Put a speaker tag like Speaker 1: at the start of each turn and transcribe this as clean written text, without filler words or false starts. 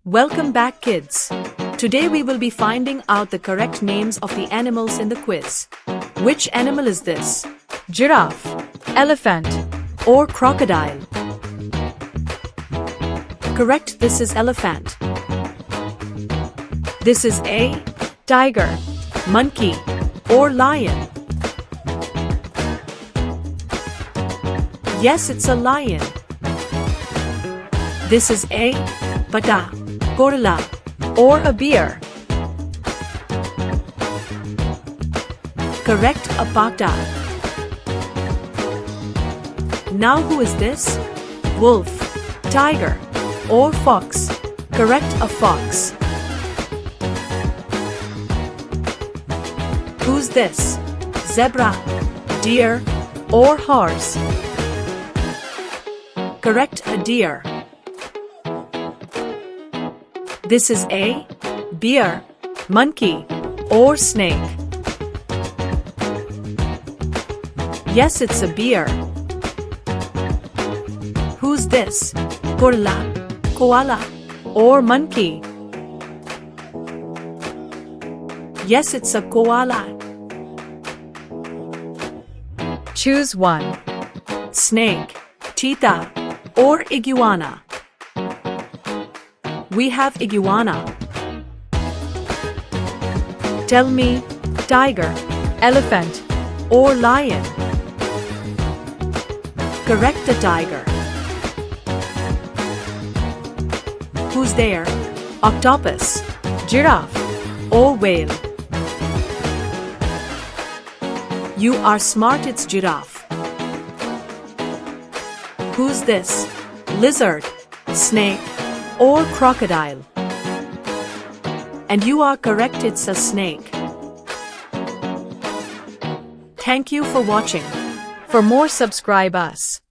Speaker 1: Welcome back, kids. Today we will be finding out the correct names of the animals in the quiz. Which animal is this? Giraffe, elephant, or crocodile? Correct, this is elephant. This is A, tiger, monkey, or lion. Yes, it's a lion. This is A, bata, gorilla, or a bear. Correct, a bata. Now who is this? Wolf, tiger, or fox? Correct, a fox. Who's this? Zebra, deer, or horse? Correct, a deer. This is A, bear, monkey, or snake. Yes, it's a bear. Who's this? Gorilla, koala, or monkey? Yes, it's a koala. Choose one. Snake, cheetah, or iguana? We have iguana. Tell me, tiger, elephant, or lion? Correct, the tiger. Who's there? Octopus, giraffe, or whale? You are smart, it's giraffe. Who's this? Lizard, snake, or crocodile? And you are correct, it's a snake. Thank you for watching. For more, subscribe us.